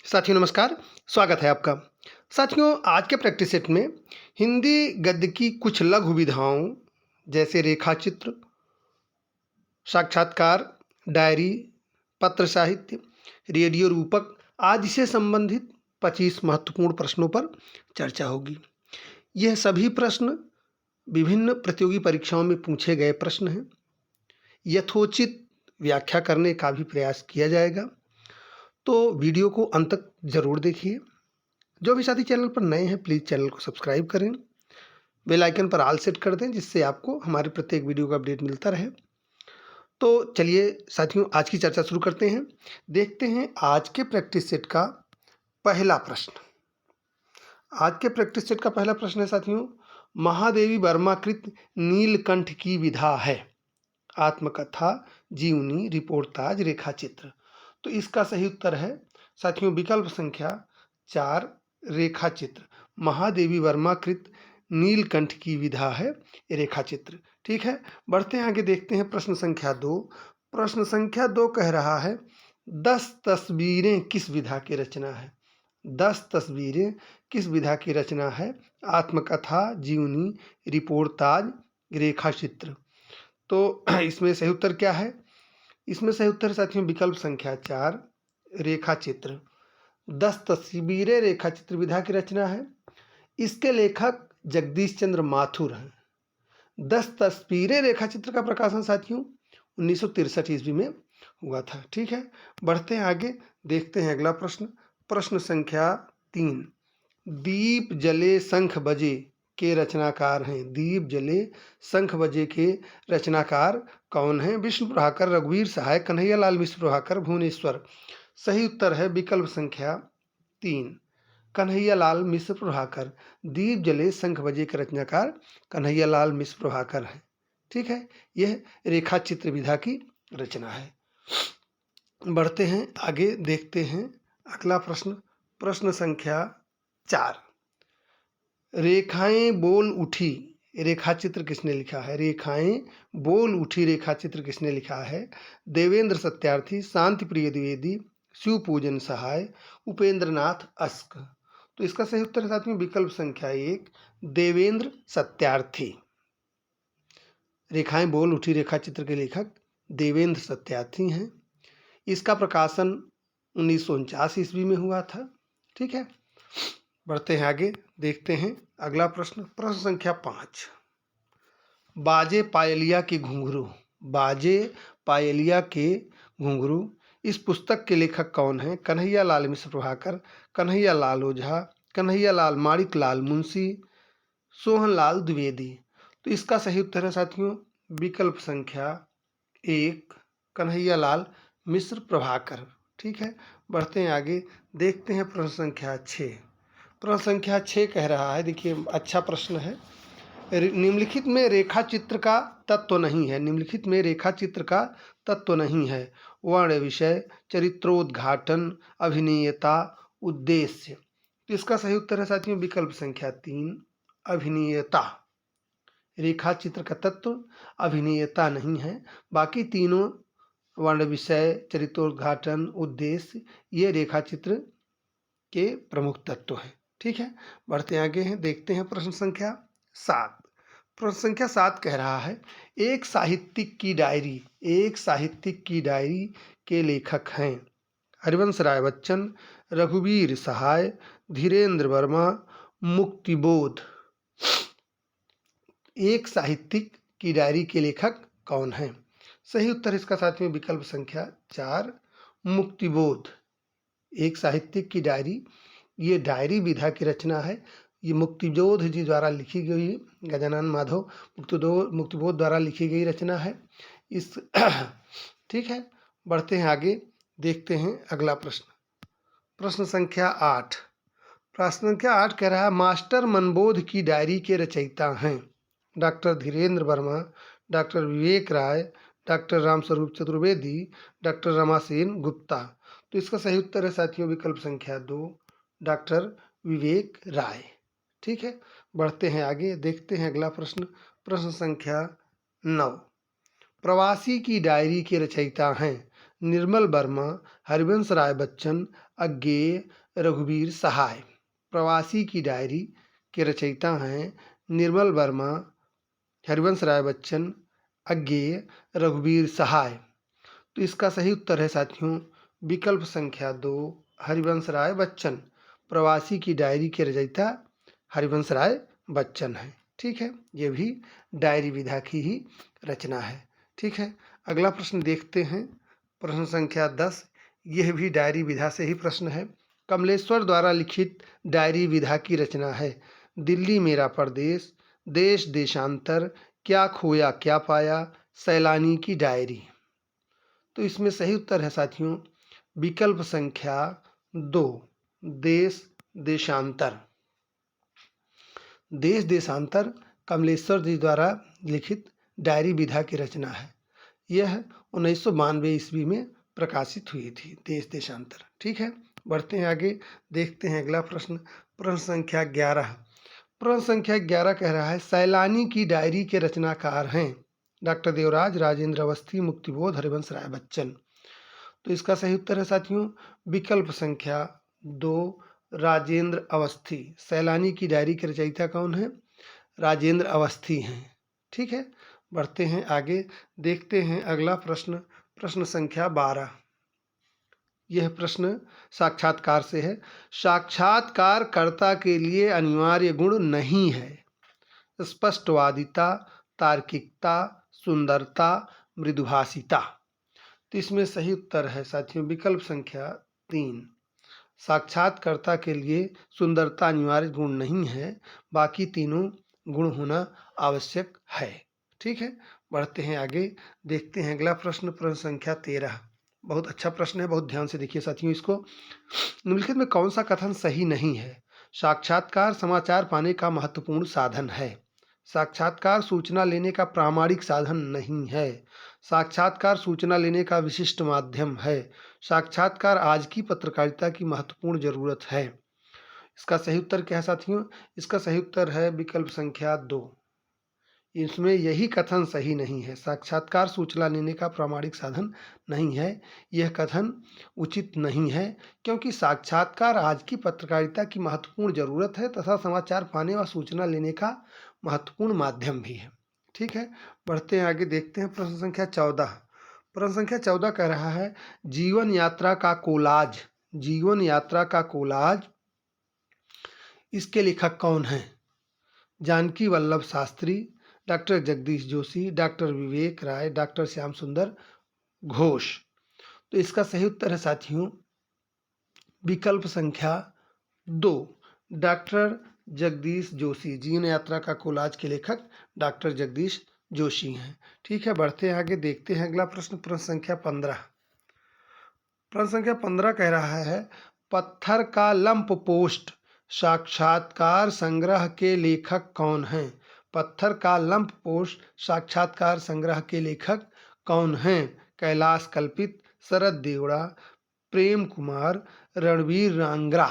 साथियों नमस्कार, स्वागत है आपका। साथियों आज के प्रैक्टिस सेट में हिंदी गद्य की कुछ लघु विधाओं जैसे रेखाचित्र, साक्षात्कार, डायरी, पत्र साहित्य, रेडियो रूपक आदि से संबंधित 25 महत्वपूर्ण प्रश्नों पर चर्चा होगी। यह सभी प्रश्न विभिन्न प्रतियोगी परीक्षाओं में पूछे गए प्रश्न हैं। यथोचित व्याख्या करने का भी प्रयास किया जाएगा, तो वीडियो को अंत तक जरूर देखिए। जो भी साथी चैनल पर नए हैं प्लीज़ चैनल को सब्सक्राइब करें, बेल आइकन पर ऑल सेट कर दें जिससे आपको हमारे प्रत्येक वीडियो का अपडेट मिलता रहे। तो चलिए साथियों आज की चर्चा शुरू करते हैं। देखते हैं आज के प्रैक्टिस सेट का पहला प्रश्न। आज के प्रैक्टिस सेट का पहला प्रश्न है साथियों, महादेवी वर्मा कृत नीलकंठ की विधा है आत्मकथा, जीवनी, रिपोर्टाज, रेखाचित्र। तो इसका सही उत्तर है साथियों विकल्प संख्या 4 रेखाचित्र। महादेवी वर्मा कृत नीलकंठ की विधा है रेखाचित्र। ठीक है, बढ़ते हैं आगे, देखते हैं प्रश्न संख्या 2। प्रश्न संख्या 2 कह रहा है 10 तस्वीरें किस विधा की रचना है। 10 तस्वीरें किस विधा की रचना है, आत्मकथा, जीवनी, रिपोर्टाज, रेखाचित्र। तो इसमें सही उत्तर क्या है? इसमें सही उत्तर साथियों विकल्प संख्या 4 रेखाचित्र। 10 तस्वीरें रेखाचित्र विधा की रचना है। इसके लेखक जगदीश चंद्र माथुर हैं। 10 तस्वीरें रेखाचित्र का प्रकाशन साथियों 1963 ईस्वी में हुआ था। ठीक है, बढ़ते हैं आगे, देखते हैं अगला प्रश्न। प्रश्न संख्या 3, दीप जले शंख बजे के रचनाकार हैं। दीप जले शंख बजे के रचनाकार कौन हैं? विष्णु प्रभाकर, रघुवीर सहाय, कन्हैयालाल मिश्र प्रभाकर, भुवनेश्वर। सही उत्तर है विकल्प संख्या 3 कन्हैयालाल मिश्र प्रभाकर। दीप जले शंख बजे के रचनाकार कन्हैयालाल मिश्र प्रभाकर हैं। ठीक है, यह रेखाचित्र विधा की रचना है। बढ़ते हैं आगे, देखते हैं अगला प्रश्न। प्रश्न संख्या 4, रेखाएं बोल उठी रेखाचित्र किसने लिखा है? रेखाएं बोल उठी रेखाचित्र किसने लिखा है? देवेंद्र सत्यार्थी, शांति प्रिय द्विवेदी, शिव पूजन सहाय, उपेंद्रनाथ अस्क। तो इसका सही उत्तर है साथियों विकल्प संख्या 1 देवेंद्र सत्यार्थी। रेखाएं बोल उठी रेखाचित्र के लेखक देवेंद्र सत्यार्थी हैं। इसका प्रकाशन 1949 ईस्वी में हुआ था। ठीक है, बढ़ते हैं आगे, देखते हैं अगला प्रश्न। प्रश्न संख्या 5, बाजे पायलिया के घुंघरू। बाजे पायलिया के घुंघरू इस पुस्तक के लेखक कौन हैं? कन्हैयालाल मिश्र प्रभाकर, कन्हैयालाल ओझा, कन्हैयालाल माणिकलाल मुंशी, सोहनलाल द्विवेदी। तो इसका सही उत्तर है साथियों विकल्प संख्या 1 कन्हैयालाल मिश्र प्रभाकर। ठीक है, बढ़ते हैं आगे, देखते हैं प्रश्न संख्या 6। प्रश्न संख्या 6 कह रहा है, देखिए अच्छा प्रश्न है, निम्नलिखित में रेखाचित्र का तत्व नहीं है। निम्नलिखित में रेखाचित्र का तत्व नहीं है। वर्ण विषय, चरित्रोद्घाटन, अभिनेयता, उद्देश्य। तो इसका सही उत्तर है साथियों विकल्प संख्या 3 अभिनेयता। रेखाचित्र का तत्व अभिनेयता नहीं है, बाकी तीनों वर्ण विषय, चरित्रोद्घाटन, उद्देश्य ये रेखाचित्र के प्रमुख तत्व हैं। ठीक है, बढ़ते आगे हैं, देखते हैं प्रश्न संख्या 7। प्रश्न संख्या 7 कह रहा है एक साहित्यिक की डायरी। एक साहित्यिक की डायरी के लेखक हैं हरिवंश राय बच्चन, रघुवीर सहाय, धीरेन्द्र वर्मा, मुक्तिबोध। एक साहित्यिक की डायरी के लेखक कौन हैं? सही उत्तर इसका साथियों विकल्प संख्या 4 मुक्तिबोध। एक साहित्यिक की डायरी, ये डायरी विधा की रचना है। ये मुक्तिबोध जी द्वारा लिखी गई, गजानन माधव मुक्तिबोध द्वारा लिखी गई रचना है इस ठीक है, बढ़ते हैं आगे, देखते हैं अगला प्रश्न। प्रश्न संख्या 8। प्रश्न संख्या 8 कह रहा है मास्टर मनबोध की डायरी के रचयिता हैं डॉक्टर धीरेन्द्र वर्मा, डॉक्टर विवेक राय, डॉक्टर रामस्वरूप चतुर्वेदी, डॉक्टर रमासेन गुप्ता। तो इसका सही उत्तर है साथियों विकल्प संख्या 2 डॉक्टर विवेक राय। ठीक है, बढ़ते हैं आगे, देखते हैं अगला प्रश्न। प्रश्न संख्या 9। प्रवासी की डायरी के रचयिता हैं निर्मल वर्मा, हरिवंश राय बच्चन, अज्ञेय, रघुवीर सहाय। प्रवासी की डायरी के रचयिता हैं निर्मल वर्मा, हरिवंश राय बच्चन, अज्ञेय, रघुवीर सहाय। तो इसका सही उत्तर है साथियों विकल्प संख्या 2 हरिवंश राय बच्चन। प्रवासी की डायरी के रचयिता हरिवंश राय बच्चन है। ठीक है, ये भी डायरी विधा की ही रचना है। ठीक है, अगला प्रश्न देखते हैं, प्रश्न संख्या 10। यह भी डायरी विधा से ही प्रश्न है। कमलेश्वर द्वारा लिखित डायरी विधा की रचना है। दिल्ली मेरा परदेश, देश देशांतर, क्या खोया क्या पाया, सैलानी की डायरी। तो इसमें सही उत्तर है साथियों विकल्प संख्या 2 देश देशांतर। देश देशांतर कमलेश्वर जी द्वारा लिखित डायरी विधा की रचना है। यह 1992 ईस्वी में प्रकाशित हुई थी, देश देशांतर। ठीक है, बढ़ते हैं आगे, देखते हैं अगला प्रश्न, प्रश्न संख्या 11। प्रश्न संख्या 11 कह रहा है सैलानी की डायरी के रचनाकार हैं डॉक्टर देवराज, राजेंद्र अवस्थी, मुक्तिबोध, हरिवंश राय बच्चन। तो इसका सही उत्तर है साथियों विकल्प संख्या 2 राजेंद्र अवस्थी। सैलानी की डायरी के रचयिता कौन है? राजेंद्र अवस्थी हैं। ठीक है, बढ़ते हैं आगे, देखते हैं अगला प्रश्न, प्रश्न संख्या 12। यह प्रश्न साक्षात्कार से है। साक्षात्कारकर्ता के लिए अनिवार्य गुण नहीं है स्पष्टवादिता, तार्किकता, सुंदरता, मृदुभाषिता। तो इसमें सही उत्तर है साथियों विकल्प संख्या 3। साक्षात्कर्ता के लिए सुंदरता अनिवार्य गुण नहीं है, बाकी तीनों गुण होना आवश्यक है। ठीक है, बढ़ते हैं आगे, देखते हैं अगला प्रश्न, प्रश्न संख्या 13। बहुत अच्छा प्रश्न है, बहुत ध्यान से देखिए साथियों इसको। निम्नलिखित में कौन सा कथन सही नहीं है? साक्षात्कार समाचार पाने का महत्वपूर्ण साधन है। साक्षात्कार सूचना लेने का प्रामाणिक साधन नहीं है। साक्षात्कार सूचना लेने का विशिष्ट माध्यम है। साक्षात्कार आज की पत्रकारिता की महत्वपूर्ण जरूरत है। इसका सही उत्तर क्या है साथियों? इसका सही उत्तर है विकल्प संख्या 2। इसमें यही कथन सही नहीं है। साक्षात्कार सूचना लेने का प्रामाणिक साधन नहीं है, यह कथन उचित नहीं है, क्योंकि साक्षात्कार आज की पत्रकारिता की महत्वपूर्ण जरूरत है तथा समाचार पाने व सूचना लेने का महत्वपूर्ण माध्यम भी है। ठीक है, बढ़ते हैं आगे, देखते हैं प्रश्न संख्या 14। प्रश्न संख्या 14 कह रहा है जीवन यात्रा का कोलाज। जीवन यात्रा का कोलाज इसके लेखक कौन हैं? जानकी वल्लभ शास्त्री, डॉक्टर जगदीश जोशी, डॉक्टर विवेक राय, डॉक्टर श्याम सुंदर घोष। तो इसका सही उत्तर है साथियों विकल्प संख्या 2 डॉक्टर जगदीश जोशी। जीवन यात्रा का कोलाज के लेखक डॉक्टर जगदीश जोशी हैं। ठीक है, बढ़ते हैं आगे, देखते हैं अगला प्रश्न, प्रश्न संख्या 15। प्रश्न संख्या 15 कह रहा है पत्थर का लंप पोस्ट साक्षात्कार संग्रह के लेखक कौन हैं? पत्थर का लंप पोस्ट साक्षात्कार संग्रह के लेखक कौन हैं? कैलाश कल्पित, शरद देवड़ा, प्रेम कुमार, रणवीर रांगरा।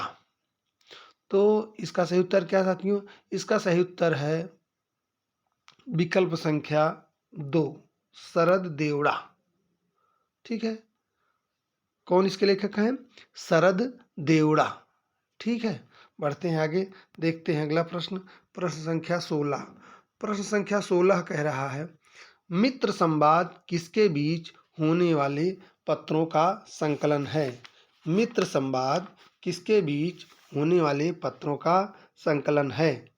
तो इसका सही उत्तर क्या साथियों? इसका सही उत्तर है विकल्प संख्या 2 शरद देवड़ा। ठीक है, कौन इसके लेखक हैं? शरद देवड़ा। ठीक है, बढ़ते हैं आगे, देखते हैं अगला प्रश्न, प्रश्न संख्या 16। प्रश्न संख्या 16 कह रहा है मित्र संवाद किसके बीच होने वाले पत्रों का संकलन है? मित्र संवाद किसके बीच होने वाले पत्रों का संकलन है?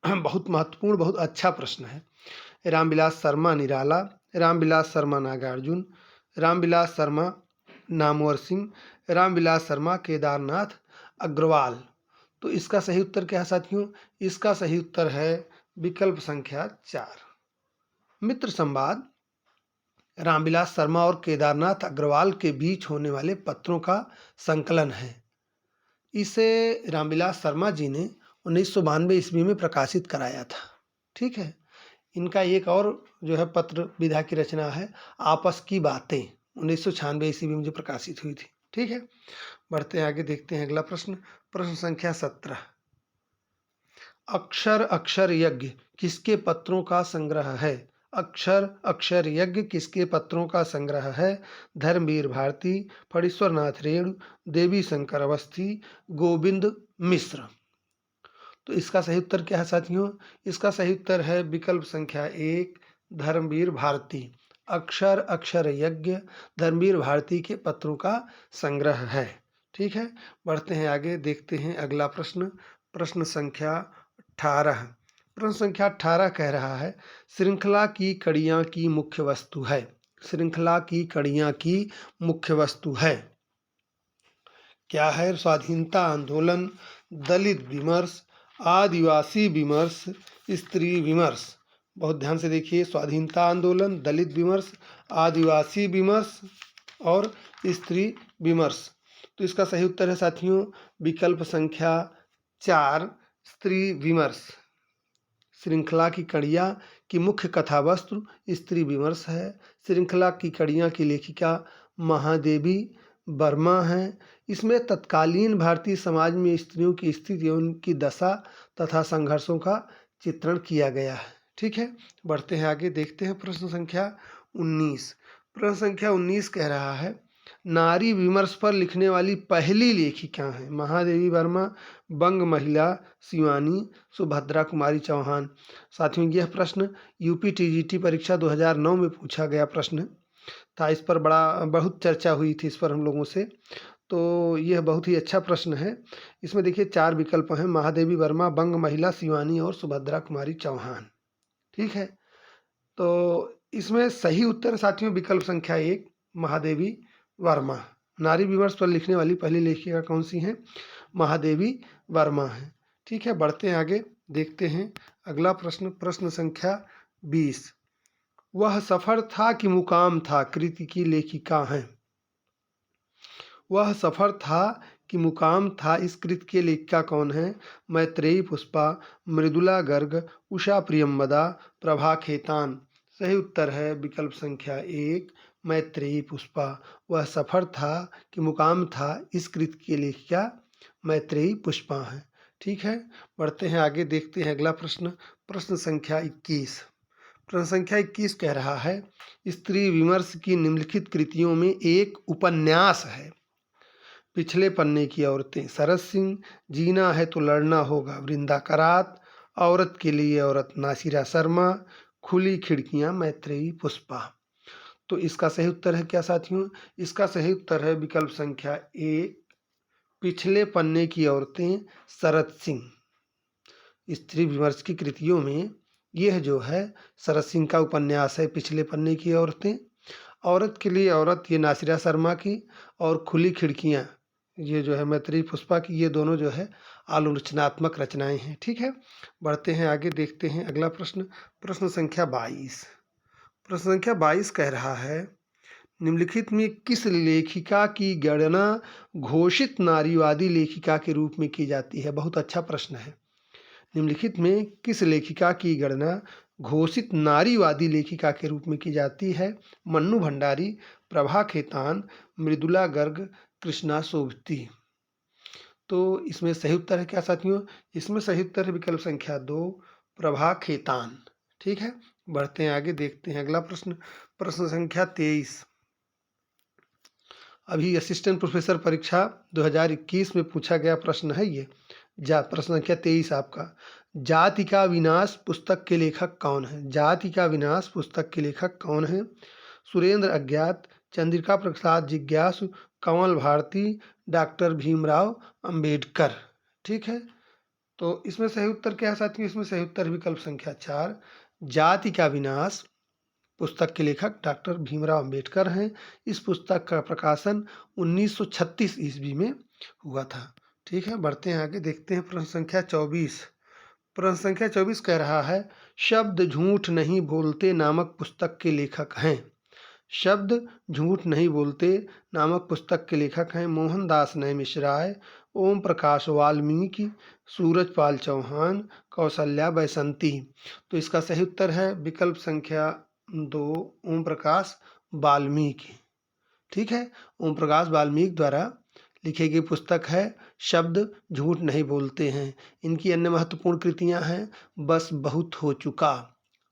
बहुत महत्वपूर्ण, बहुत अच्छा प्रश्न है। रामविलास शर्मा निराला, रामविलास शर्मा नागार्जुन, रामविलास शर्मा नामवर सिंह, रामविलास शर्मा केदारनाथ अग्रवाल। तो इसका सही उत्तर क्या है साथियों? इसका सही उत्तर है विकल्प संख्या 4 मित्र संवाद रामविलास शर्मा और केदारनाथ अग्रवाल के बीच होने वाले पत्रों का संकलन है। इसे रामविलास शर्मा जी ने 1992 ईस्वी में प्रकाशित कराया था। ठीक है, इनका एक और जो है पत्र विधा की रचना है आपस की बातें, 1996 ईस्वी में जो प्रकाशित हुई थी। ठीक है, बढ़ते हैं आगे, देखते हैं अगला प्रश्न, प्रश्न संख्या 17। अक्षर अक्षर यज्ञ किसके पत्रों का संग्रह है? अक्षर अक्षर यज्ञ किसके पत्रों का संग्रह है? धर्मवीर भारती, फणीश्वर नाथ रेणु, देवी शंकर अवस्थी, गोविंद मिश्र। तो इसका सही उत्तर क्या है साथियों? इसका सही उत्तर है विकल्प संख्या 1, धर्मवीर भारती। अक्षर अक्षर यज्ञ धर्मवीर भारती के पत्रों का संग्रह है। ठीक है, बढ़ते हैं आगे, देखते हैं अगला प्रश्न। प्रश्न संख्या 18। प्रश्न संख्या 18 कह रहा है, श्रृंखला की कड़ियाँ की मुख्य वस्तु है। श्रृंखला की कड़ियाँ की मुख्य वस्तु है। क्या है? स्वाधीनता आंदोलन, दलित विमर्श, आदिवासी विमर्श, स्त्री विमर्श। बहुत ध्यान से देखिए, स्वाधीनता आंदोलन, दलित विमर्श, आदिवासी विमर्श और स्त्री विमर्श। तो इसका सही उत्तर है साथियों विकल्प संख्या 4, स्त्री विमर्श। श्रृंखला की कड़ियाँ की मुख्य कथा वस्तु स्त्री विमर्श है। श्रृंखला की कड़ियाँ की लेखिका महादेवी वर्मा हैं। इसमें तत्कालीन भारतीय समाज में स्त्रियों की स्थिति एवं उनकी दशा तथा संघर्षों का चित्रण किया गया है। ठीक है, बढ़ते हैं आगे, देखते हैं प्रश्न संख्या 19। प्रश्न संख्या 19 कह रहा है, नारी विमर्श पर लिखने वाली पहली लेखिका हैं। महादेवी वर्मा, बंग महिला शिवानी, सुभद्रा कुमारी चौहान। साथियों यह प्रश्न यूपी टीजीटी परीक्षा 2009 में पूछा गया प्रश्न था। इस पर बहुत चर्चा हुई थी इस पर हम लोगों से। तो यह बहुत ही अच्छा प्रश्न है। इसमें देखिए 4 विकल्प हैं, महादेवी वर्मा, बंग महिला शिवानी और सुभद्रा कुमारी चौहान। ठीक है, तो इसमें सही उत्तर साथियों विकल्प संख्या 1, महादेवी वर्मा। नारी विमर्श पर लिखने वाली पहली लेखिका कौन सी हैं? महादेवी वर्मा है। ठीक है, बढ़ते हैं आगे, देखते हैं अगला प्रश्न। प्रश्न संख्या 20। वह सफर था कि मुकाम था कृति की लेखिका हैं। वह सफर था कि मुकाम था इस कृति के लेखिका कौन है? मैत्रेयी पुष्पा, मृदुला गर्ग, उषा प्रियंवदा, प्रभा खेतान। सही उत्तर है विकल्प संख्या 1, मैत्रेयी पुष्पा। वह सफर था कि मुकाम था इस कृति की लेखिका मैत्रेयी पुष्पा है। ठीक है, बढ़ते हैं आगे, देखते हैं अगला प्रश्न। प्रश्न संख्या 21। प्रश्न संख्या 21 कह रहा है, स्त्री विमर्श की निम्नलिखित कृतियों में एक उपन्यास है। पिछले पन्ने की औरतें सरत सिंह, जीना है तो लड़ना होगा वृंदा करात, औरत के लिए औरत नासिरा शर्मा, खुली खिड़कियां मैत्रेयी पुष्पा। तो इसका सही उत्तर है क्या साथियों? इसका सही उत्तर है विकल्प संख्या 1, पिछले पन्ने की औरतें सरत सिंह। स्त्री विमर्श की कृतियों में यह जो है सरत सिंह का उपन्यास है पिछले पन्ने की औरतें, औरत के लिए औरत ये नासिरा शर्मा की, और खुली खिड़कियां ये जो है मैत्रेयी पुष्पा की। ये दोनों जो है आलोचनात्मक रचनाएं हैं। ठीक है, बढ़ते हैं आगे, देखते हैं अगला प्रश्न। प्रश्न संख्या 22। प्रश्न संख्या 22 कह रहा है, निम्नलिखित में किस लेखिका की गणना घोषित नारीवादी लेखिका के रूप में की जाती है? बहुत अच्छा प्रश्न है। निम्नलिखित में किस लेखिका की गणना घोषित नारीवादी लेखिका के रूप में की जाती है? मन्नू भंडारी, प्रभा खेतान, मृदुला गर्ग, कृष्णा सोबती। तो इसमें सही उत्तर है क्या साथियों? इसमें सही उत्तर है विकल्प संख्या 2, प्रभा खेतान। ठीक है, बढ़ते हैं आगे, देखते हैं अगला प्रश्न। प्रश्न संख्या 23। अभी असिस्टेंट प्रोफेसर परीक्षा 2021 में पूछा गया प्रश्न है ये। प्रश्न संख्या 23 आपका, जाति का विनाश पुस्तक के लेखक कौन है? जाति का विनाश पुस्तक के लेखक कौन है? सुरेंद्र अज्ञात, चंद्रिका प्रसाद जिज्ञासु, कमल भारती, डॉक्टर भीमराव अंबेडकर। ठीक है, तो इसमें सही उत्तर क्या है साथियों? इसमें सही उत्तर विकल्प संख्या 4, जाति का विनाश पुस्तक के लेखक डॉक्टर भीमराव अंबेडकर हैं। इस पुस्तक का प्रकाशन 1936 ईस्वी में हुआ था। ठीक है, बढ़ते हैं आगे, देखते हैं प्रश्न संख्या 24। प्रश्न संख्या 24 कह रहा है, शब्द झूठ नहीं बोलते नामक पुस्तक के लेखक हैं। शब्द झूठ नहीं बोलते नामक पुस्तक के लेखक हैं मोहनदास नैमिषराय, ओम प्रकाश वाल्मीकि, सूरजपाल चौहान, कौशल्या बैसंती। तो इसका सही उत्तर है विकल्प संख्या 2, ओम प्रकाश वाल्मीकि। ठीक है, ओम प्रकाश वाल्मीकि द्वारा लिखी गई पुस्तक है शब्द झूठ नहीं बोलते हैं। इनकी अन्य महत्वपूर्ण कृतियां हैं बस बहुत हो चुका,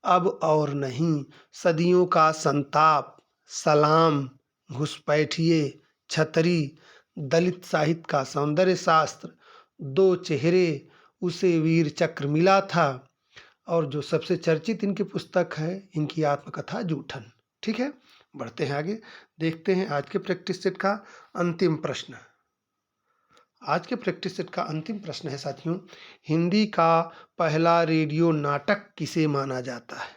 अब और नहीं, सदियों का संताप, सलाम, घुसपैठिए, छतरी, दलित साहित्य का सौंदर्य शास्त्र, दो चेहरे, उसे वीर चक्र मिला था, और जो सबसे चर्चित इनकी पुस्तक है, इनकी आत्मकथा जूठन। ठीक है, बढ़ते हैं आगे, देखते हैं आज के प्रैक्टिस सेट का अंतिम प्रश्न। आज के प्रैक्टिस सेट का अंतिम प्रश्न है साथियों, हिंदी का पहला रेडियो नाटक किसे माना जाता है?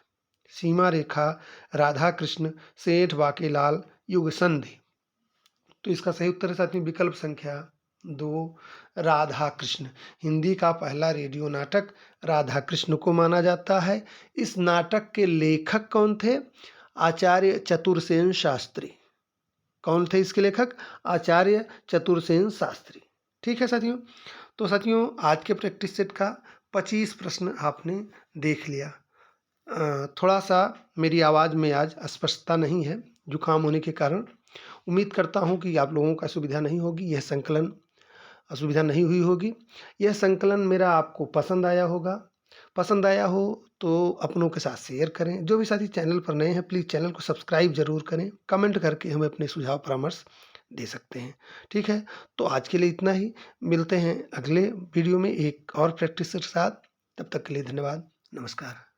सीमा रेखा, राधा कृष्ण, सेठ बाकेलाल, युग संधि। तो इसका सही उत्तर है साथियों विकल्प संख्या 2, राधा कृष्ण। हिंदी का पहला रेडियो नाटक राधा कृष्ण को माना जाता है। इस नाटक के लेखक कौन थे? आचार्य चतुरसेन शास्त्री। कौन थे इसके लेखक? आचार्य चतुरसेन शास्त्री। ठीक है साथियों, तो साथियों आज के प्रैक्टिस सेट का 25 प्रश्न आपने देख लिया। थोड़ा सा मेरी आवाज़ में आज स्पष्टता नहीं है जुकाम होने के कारण। उम्मीद करता हूँ कि आप लोगों का असुविधा नहीं होगी, यह संकलन असुविधा नहीं हुई होगी। यह संकलन मेरा आपको पसंद आया होगा। पसंद आया हो तो अपनों के साथ शेयर करें। जो भी साथी चैनल पर नए हैं प्लीज़ चैनल को सब्सक्राइब ज़रूर करें। कमेंट करके हमें अपने सुझाव परामर्श दे सकते हैं। ठीक है, तो आज के लिए इतना ही। मिलते हैं अगले वीडियो में एक और प्रैक्टिस के साथ। तब तक के लिए धन्यवाद। नमस्कार।